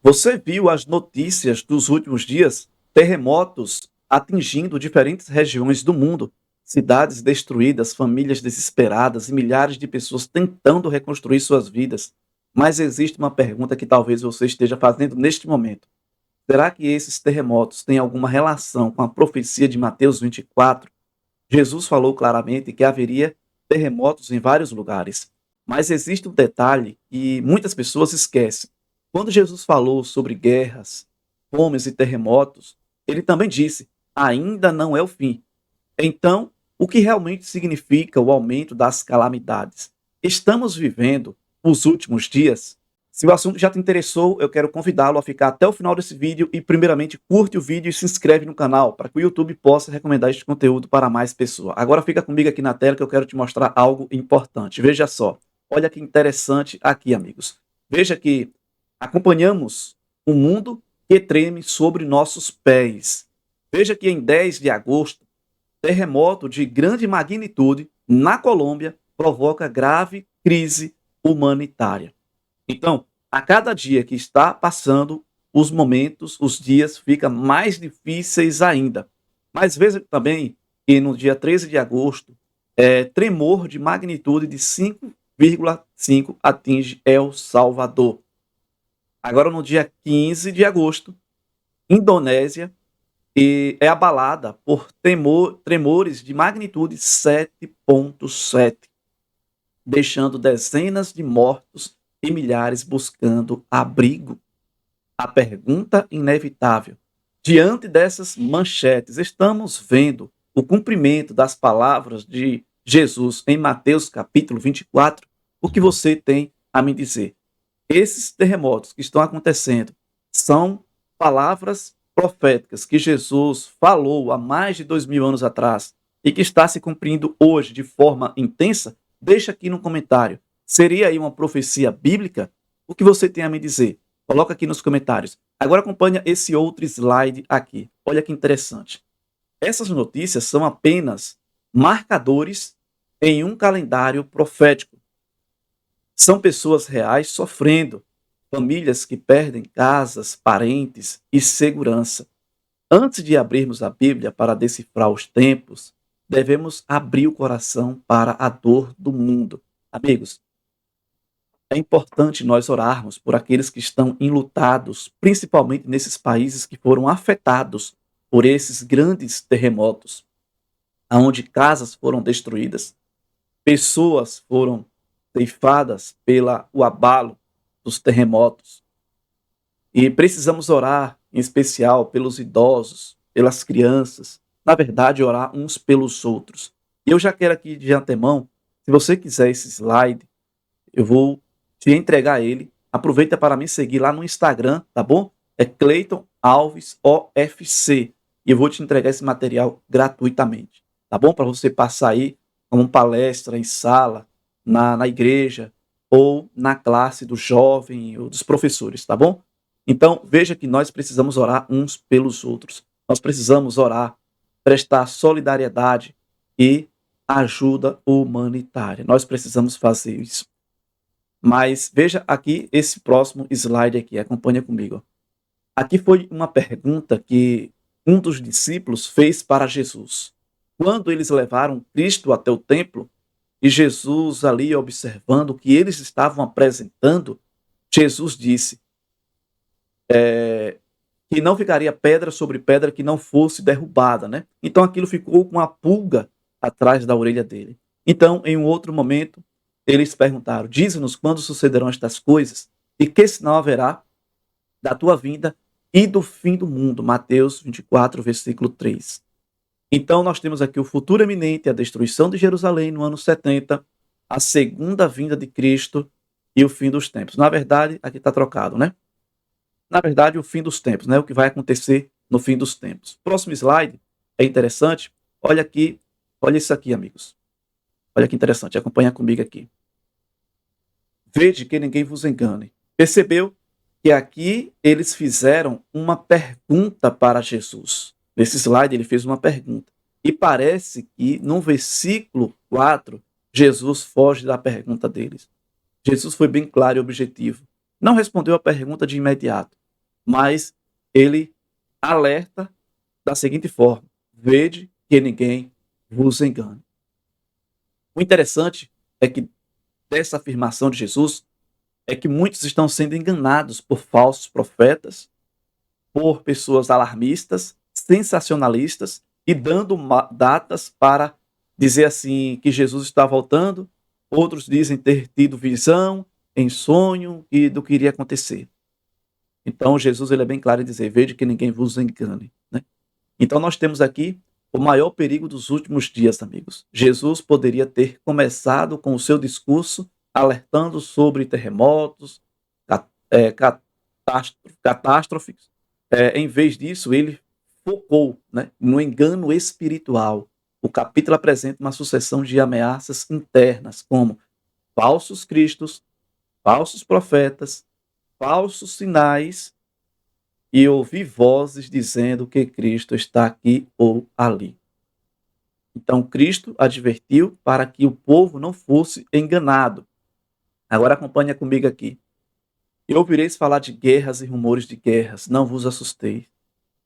Você viu as notícias dos últimos dias? Terremotos atingindo diferentes regiões do mundo, cidades destruídas, famílias desesperadas e milhares de pessoas tentando reconstruir suas vidas. Mas existe uma pergunta que talvez você esteja fazendo neste momento. Será que esses terremotos têm alguma relação com a profecia de Mateus 24? Jesus falou claramente que haveria terremotos em vários lugares. Mas existe um detalhe que muitas pessoas esquecem. Quando Jesus falou sobre guerras, fomes e terremotos, ele também disse: ainda não é o fim. Então, o que realmente significa o aumento das calamidades? Estamos vivendo os últimos dias? Se o assunto já te interessou, eu quero convidá-lo a ficar até o final desse vídeo e, primeiramente, curte o vídeo e se inscreve no canal para que o YouTube possa recomendar este conteúdo para mais pessoas. Agora fica comigo aqui na tela que eu quero te mostrar algo importante. Veja só, olha que interessante aqui, amigos. Veja que acompanhamos um mundo que treme sobre nossos pés. Veja que em 10 de agosto, terremoto de grande magnitude na Colômbia provoca grave crise humanitária. Então, a cada dia que está passando, os momentos, os dias ficam mais difíceis ainda. Mas veja também que no dia 13 de agosto, tremor de magnitude de 5,5 atinge El Salvador. Agora, no dia 15 de agosto, Indonésia é abalada por tremores de magnitude 7,7, deixando dezenas de mortos e milhares buscando abrigo. A pergunta inevitável: diante dessas manchetes, estamos vendo o cumprimento das palavras de Jesus em Mateus capítulo 24? O que você tem a me dizer? Esses terremotos que estão acontecendo são palavras proféticas que Jesus falou há mais de 2000 anos atrás e que está se cumprindo hoje de forma intensa? Deixa aqui no comentário. Seria aí uma profecia bíblica? O que você tem a me dizer? Coloca aqui nos comentários. Agora acompanha esse outro slide aqui. Olha que interessante. Essas notícias são apenas marcadores em um calendário profético. São pessoas reais sofrendo, famílias que perdem casas, parentes e segurança. Antes de abrirmos a Bíblia para decifrar os tempos, devemos abrir o coração para a dor do mundo. Amigos, é importante nós orarmos por aqueles que estão enlutados, principalmente nesses países que foram afetados por esses grandes terremotos, onde casas foram destruídas, pessoas foram ceifadas pelo abalo dos terremotos. E precisamos orar, em especial, pelos idosos, pelas crianças, na verdade, orar uns pelos outros. E eu já quero aqui de antemão, se você quiser esse slide, eu vou te entregar ele. Aproveita para me seguir lá no Instagram, tá bom? É Cleiton Alves OFC. E eu vou te entregar esse material gratuitamente, tá bom? Para você passar aí como palestra em sala, na igreja, ou na classe do jovem ou dos professores, tá bom? Então, veja que nós precisamos orar uns pelos outros. Nós precisamos orar, prestar solidariedade e ajuda humanitária. Nós precisamos fazer isso. Mas veja aqui esse próximo slide aqui, acompanha comigo. Aqui foi uma pergunta que um dos discípulos fez para Jesus. Quando eles levaram Cristo até o templo, e Jesus ali observando o que eles estavam apresentando, Jesus disse que não ficaria pedra sobre pedra que não fosse derrubada, né? Então aquilo ficou com a pulga atrás da orelha dele. Então, em um outro momento, eles perguntaram: dize-nos quando sucederão estas coisas e que sinal haverá da tua vinda e do fim do mundo. Mateus 24, versículo 3. Então, nós temos aqui o futuro eminente, a destruição de Jerusalém no ano 70, a segunda vinda de Cristo e o fim dos tempos. Na verdade, aqui está trocado, né? Na verdade, o fim dos tempos, né? O que vai acontecer no fim dos tempos. Próximo slide é interessante. Olha aqui, olha isso aqui, amigos. Olha que interessante, acompanha comigo aqui. Vede que ninguém vos engane. Percebeu que aqui eles fizeram uma pergunta para Jesus. Nesse slide ele fez uma pergunta. E parece que no versículo 4, Jesus foge da pergunta deles. Jesus foi bem claro e objetivo. Não respondeu a pergunta de imediato. mas ele alerta da seguinte forma: vede que ninguém vos engane. O interessante é que dessa afirmação de Jesus é que muitos estão sendo enganados por falsos profetas, por pessoas alarmistas, sensacionalistas e dando datas para dizer assim que Jesus está voltando. Outros dizem ter tido visão em sonho e do que iria acontecer. Então Jesus ele é bem claro em dizer: vede que ninguém vos engane, né? Então nós temos aqui o maior perigo dos últimos dias, amigos. Jesus poderia ter começado com o seu discurso alertando sobre terremotos, catástrofes. Em vez disso, ele focou, né, no engano espiritual. O capítulo apresenta uma sucessão de ameaças internas, como falsos cristos, falsos profetas, falsos sinais e ouvir vozes dizendo que Cristo está aqui ou ali. Então, Cristo advertiu para que o povo não fosse enganado. Agora acompanha comigo aqui. E ouvireis falar de guerras e rumores de guerras, não vos assusteis,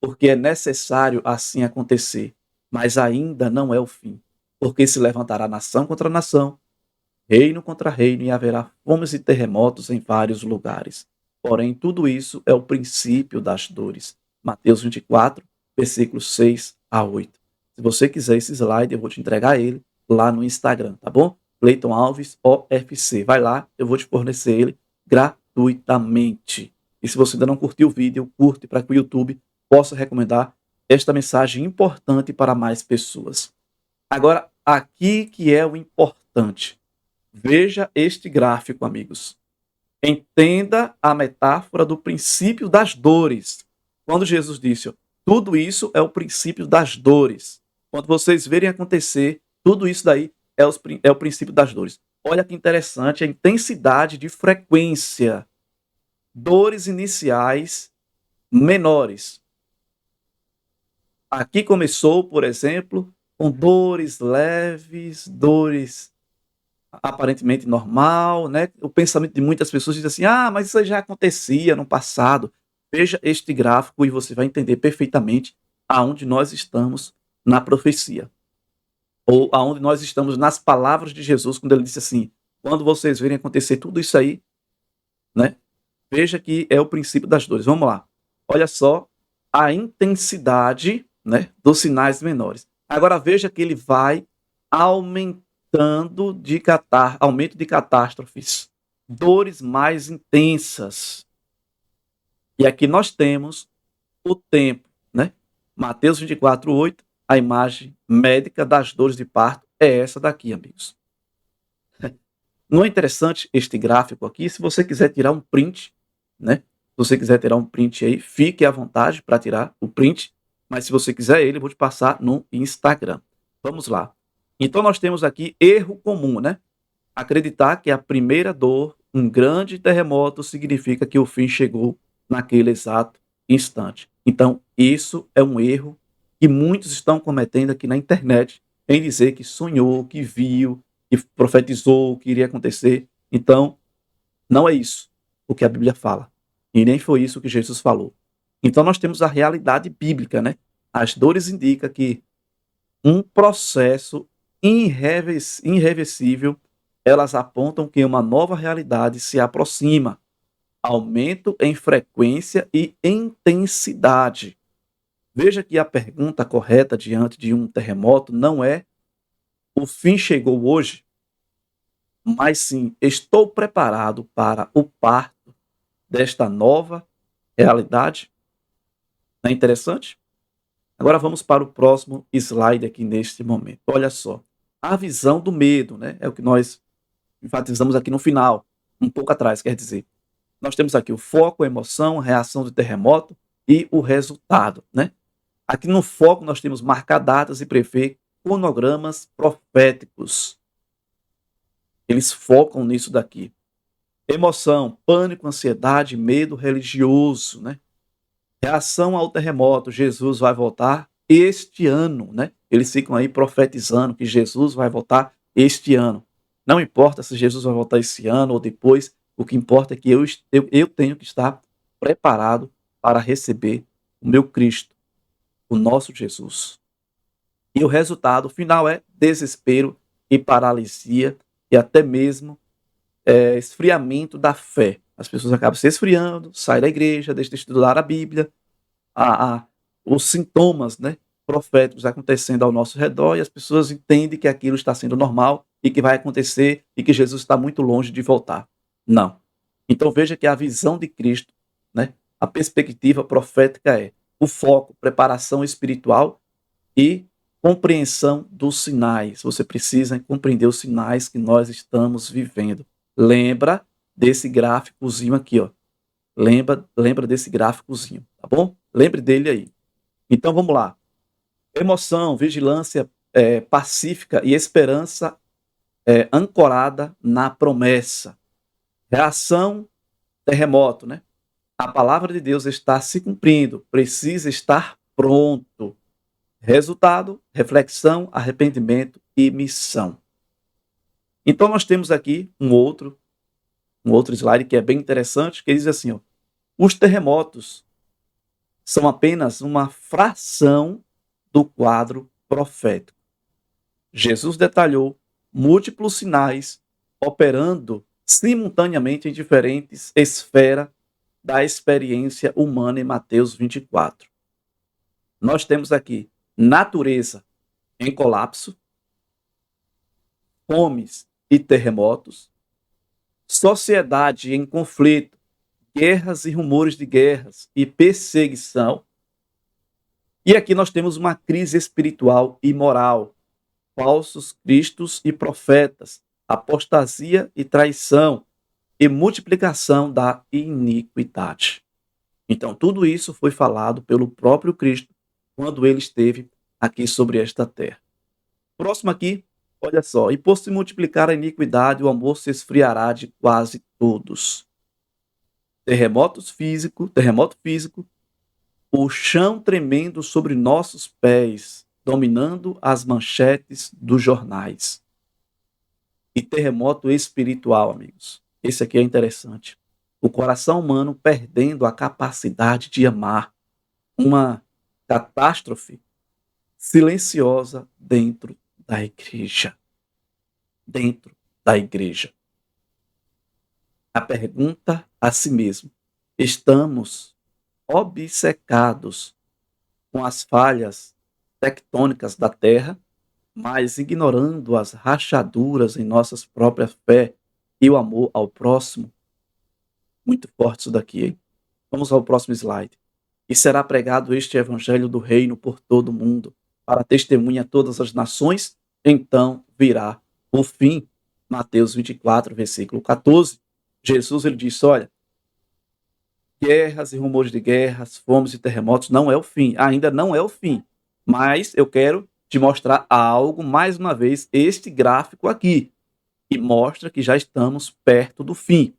porque é necessário assim acontecer, mas ainda não é o fim. Porque se levantará nação contra nação, reino contra reino, e haverá fomes e terremotos em vários lugares. Porém, tudo isso é o princípio das dores. Mateus 24, versículos 6 a 8. Se você quiser esse slide, eu vou te entregar ele lá no Instagram, tá bom? Cleiton Alves OFC. Vai lá, eu vou te fornecer ele gratuitamente. E se você ainda não curtiu o vídeo, curte para que o YouTube possa recomendar esta mensagem importante para mais pessoas. Agora, aqui que é o importante. Veja este gráfico, amigos. Entenda a metáfora do princípio das dores. Quando Jesus disse, tudo isso é o princípio das dores. Quando vocês verem acontecer, tudo isso daí é o princípio das dores. Olha que interessante a intensidade de frequência. Dores iniciais menores. Aqui começou, por exemplo, com dores leves, dores aparentemente normal, né? O pensamento de muitas pessoas diz assim: ah, mas isso já acontecia no passado. Veja este gráfico e você vai entender perfeitamente aonde nós estamos na profecia. Ou aonde nós estamos nas palavras de Jesus, quando ele disse assim: quando vocês verem acontecer tudo isso aí, né? Veja que é o princípio das dores. Vamos lá. Olha só a intensidade, né, dos sinais menores. Agora veja que ele vai aumentando aumento de catástrofes, dores mais intensas. E aqui nós temos o tempo, né? Mateus 24, 8, a imagem médica das dores de parto é essa daqui, amigos. Não é interessante este gráfico aqui? Se você quiser tirar um print, né? Se você quiser tirar um print aí, fique à vontade para tirar o print. Mas se você quiser ele, eu vou te passar no Instagram. Vamos lá. Então nós temos aqui erro comum, né? Acreditar que a primeira dor, um grande terremoto, significa que o fim chegou naquele exato instante. Então isso é um erro que muitos estão cometendo aqui na internet, em dizer que sonhou, que viu, que profetizou o que iria acontecer. Então, não é isso o que a Bíblia fala. E nem foi isso que Jesus falou. Então, nós temos a realidade bíblica, né? As dores indicam que um processo irreversível, elas apontam que uma nova realidade se aproxima. Aumento em frequência e intensidade. Veja que a pergunta correta diante de um terremoto não é o fim chegou hoje, mas sim, estou preparado para o parto desta nova realidade? Não é interessante? Agora vamos para o próximo slide aqui neste momento. Olha só, a visão do medo, né? É o que nós enfatizamos aqui no final, um pouco atrás, quer dizer. Nós temos aqui o foco, a emoção, a reação do terremoto e o resultado, né? Aqui no foco nós temos marcar datas e prever cronogramas proféticos. Eles focam nisso daqui. Emoção, pânico, ansiedade, medo religioso, né? Reação ao terremoto, Jesus vai voltar este ano, né? Eles ficam aí profetizando que Jesus vai voltar este ano. Não importa se Jesus vai voltar esse ano ou depois, o que importa é que eu tenho que estar preparado para receber o meu Cristo, o nosso Jesus. E o resultado final é desespero e paralisia e até mesmo esfriamento da fé. As pessoas acabam se esfriando, saem da igreja, deixam de estudar a Bíblia, a, a, os sintomas, né, proféticos acontecendo ao nosso redor, e as pessoas entendem que aquilo está sendo normal e que vai acontecer e que Jesus está muito longe de voltar. Não. Então veja que a visão de Cristo, né, a perspectiva profética é o foco, preparação espiritual e compreensão dos sinais. Você precisa compreender os sinais que nós estamos vivendo. Lembra desse gráficozinho aqui, ó. Lembra desse gráficozinho, tá bom? Lembre dele aí. Então vamos lá. Emoção, vigilância pacífica e esperança ancorada na promessa. Reação, terremoto, né? A palavra de Deus está se cumprindo, precisa estar pronto. Resultado, reflexão, arrependimento e missão. Então nós temos aqui um outro slide que é bem interessante, que diz assim, ó, os terremotos são apenas uma fração do quadro profético. Jesus detalhou múltiplos sinais operando simultaneamente em diferentes esferas da experiência humana em Mateus 24. Nós temos aqui natureza em colapso, fomes e terremotos, sociedade em conflito, guerras e rumores de guerras e perseguição. E aqui nós temos uma crise espiritual e moral, falsos cristos e profetas, apostasia e traição e multiplicação da iniquidade. Então, tudo isso foi falado pelo próprio Cristo quando ele esteve aqui sobre esta terra. Próximo aqui, olha só. E por se multiplicar a iniquidade, o amor se esfriará de quase todos. Terremoto físico, o chão tremendo sobre nossos pés, dominando as manchetes dos jornais. E terremoto espiritual, amigos. Esse aqui é interessante. O coração humano perdendo a capacidade de amar. Uma catástrofe silenciosa dentro da igreja. Dentro da igreja. A pergunta a si mesmo: estamos obcecados com as falhas tectônicas da terra, mas ignorando as rachaduras em nossas próprias fé e o amor ao próximo? Muito forte isso daqui, hein? Vamos ao próximo slide. E será pregado este evangelho do reino por todo o mundo, para testemunha a todas as nações, então virá o fim. Mateus 24, versículo 14. Jesus ele disse, olha, guerras e rumores de guerras, fomes e terremotos não é o fim, ainda não é o fim. Mas eu quero te mostrar algo, mais uma vez, este gráfico aqui, que mostra que já estamos perto do fim.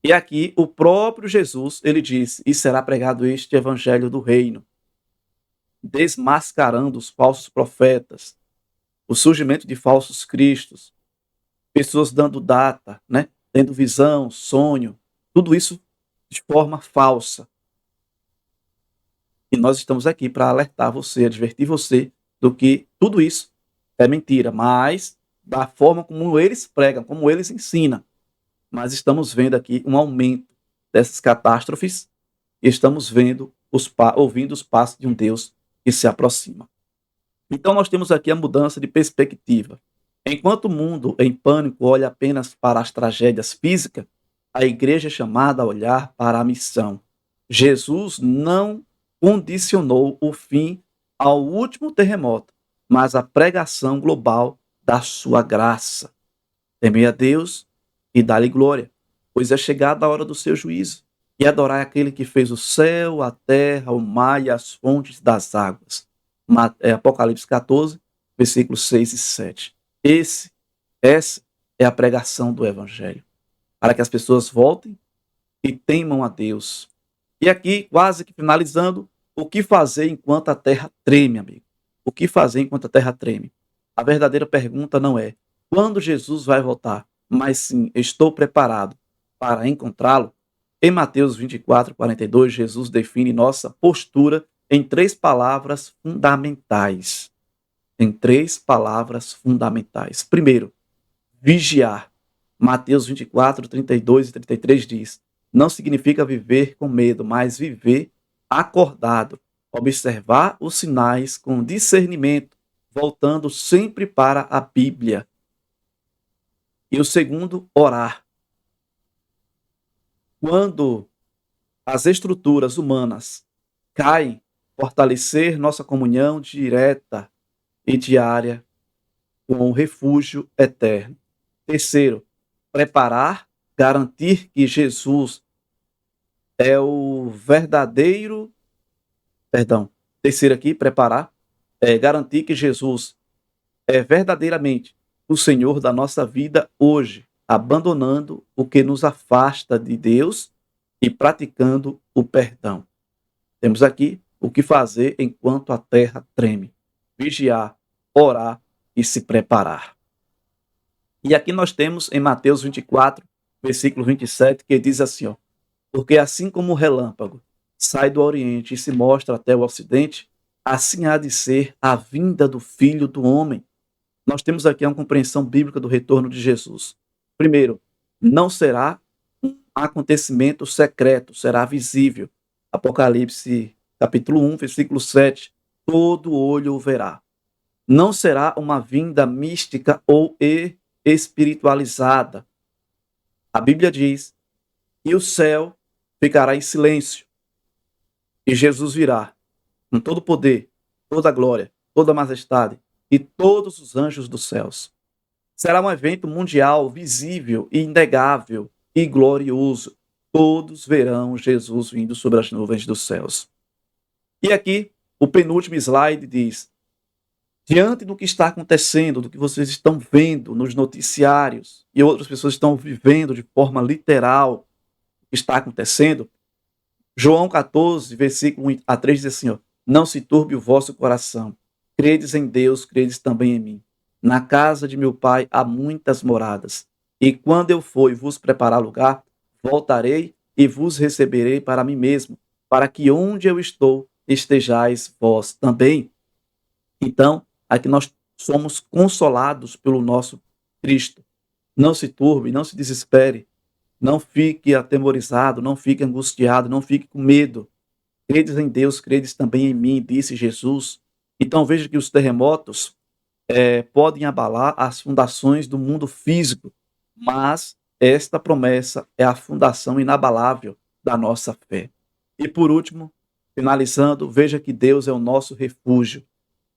E aqui o próprio Jesus, ele diz, e será pregado este evangelho do reino, desmascarando os falsos profetas, o surgimento de falsos cristos, pessoas dando data, né? Tendo visão, sonho, tudo isso de forma falsa. E nós estamos aqui para alertar você, advertir você do que tudo isso é mentira, mas da forma como eles pregam, como eles ensinam. Mas estamos vendo aqui um aumento dessas catástrofes e estamos ouvindo os passos de um Deus que se aproxima. Então nós temos aqui a mudança de perspectiva. Enquanto o mundo em pânico olha apenas para as tragédias físicas, a igreja é chamada a olhar para a missão. Jesus não condicionou o fim ao último terremoto, mas à pregação global da sua graça. Temei a Deus e dá-lhe glória, pois é chegada a hora do seu juízo, e adorai aquele que fez o céu, a terra, o mar e as fontes das águas. Apocalipse 14, versículos 6 e 7. Essa é a pregação do Evangelho, para que as pessoas voltem e temam a Deus. E aqui, quase que finalizando, o que fazer enquanto a terra treme, amigo? O que fazer enquanto a terra treme? A verdadeira pergunta não é quando Jesus vai voltar, mas sim, estou preparado para encontrá-lo? Em Mateus 24:42, Jesus define nossa postura em três palavras fundamentais. Em três palavras fundamentais. Primeiro, vigiar. Mateus 24:32 e 33 diz: não significa viver com medo, mas viver acordado. Observar os sinais com discernimento, voltando sempre para a Bíblia. E o segundo, orar. Quando as estruturas humanas caem, fortalecer nossa comunhão direta e diária com o refúgio eterno. Terceiro, preparar, garantir que Jesus é o verdadeiro. Terceiro aqui, preparar, garantir que Jesus é verdadeiramente o Senhor da nossa vida hoje, abandonando o que nos afasta de Deus e praticando o perdão. Temos aqui o que fazer enquanto a terra treme: vigiar, orar e se preparar. E aqui nós temos em Mateus 24, versículo 27, que diz assim, ó: porque assim como o relâmpago sai do Oriente e se mostra até o Ocidente, assim há de ser a vinda do Filho do Homem. Nós temos aqui uma compreensão bíblica do retorno de Jesus. Primeiro, não será um acontecimento secreto, será visível. Apocalipse, capítulo 1, versículo 7, todo olho o verá. Não será uma vinda mística ou espiritualizada. A Bíblia diz que o céu ficará em silêncio e Jesus virá com todo o poder, toda a glória, toda a majestade e todos os anjos dos céus. Será um evento mundial, visível, inegável e glorioso. Todos verão Jesus vindo sobre as nuvens dos céus. E aqui, o penúltimo slide diz: diante do que está acontecendo, do que vocês estão vendo nos noticiários e outras pessoas estão vivendo de forma literal o que está acontecendo, João 14, versículo 1 a 3 diz assim, ó: não se turbe o vosso coração. Credes em Deus, credes também em mim. Na casa de meu pai há muitas moradas. E quando eu for e vos preparar lugar, voltarei e vos receberei para mim mesmo, para que onde eu estou, estejais vós também. Então, aqui nós somos consolados pelo nosso Cristo. Não se turbe, não se desespere, não fique atemorizado, não fique angustiado, não fique com medo. Credes em Deus, credes também em mim, disse Jesus. Então veja que os terremotos podem abalar as fundações do mundo físico, mas esta promessa é a fundação inabalável da nossa fé. E por último, finalizando, veja que Deus é o nosso refúgio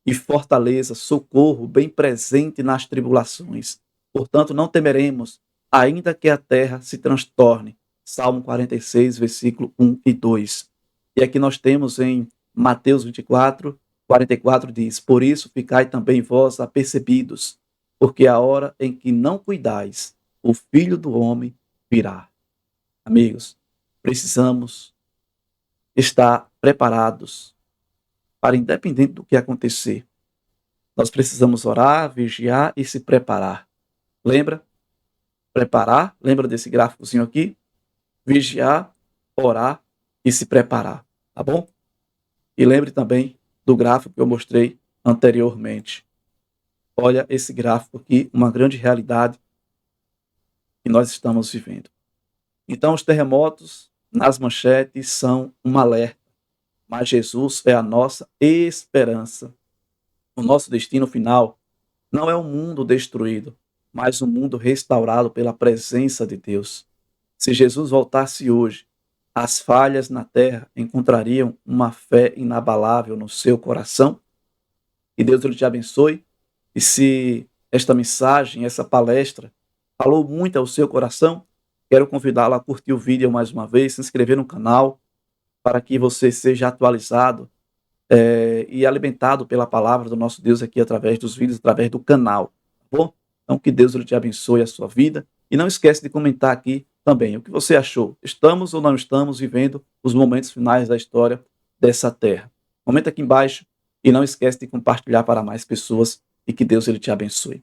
e fortaleza, socorro bem presente nas tribulações. Portanto, não temeremos, ainda que a terra se transtorne. Salmo 46, versículo 1 e 2. E aqui nós temos em Mateus 24, 44 diz: por isso ficai também vós apercebidos, porque a hora em que não cuidais, o Filho do Homem virá. Amigos, precisamos estar preparados para, independente do que acontecer, nós precisamos orar, vigiar e se preparar. Lembra? Preparar, lembra desse gráficozinho aqui? Vigiar, orar e se preparar, tá bom? E lembre também do gráfico que eu mostrei anteriormente. Olha esse gráfico aqui, uma grande realidade que nós estamos vivendo. Então, os terremotos nas manchetes são um alerta, mas Jesus é a nossa esperança. O nosso destino final não é um mundo destruído, mas um mundo restaurado pela presença de Deus. Se Jesus voltasse hoje, as falhas na terra encontrariam uma fé inabalável no seu coração? Que Deus te abençoe. E se esta mensagem, essa palestra, falou muito ao seu coração, quero convidá-lo a curtir o vídeo mais uma vez, se inscrever no canal, para que você seja atualizado e alimentado pela palavra do nosso Deus aqui através dos vídeos, através do canal. Tá bom? Então que Deus te abençoe a sua vida. E não esquece de comentar aqui também o que você achou. Estamos ou não estamos vivendo os momentos finais da história dessa terra? Comenta aqui embaixo e não esquece de compartilhar para mais pessoas e que Deus te abençoe.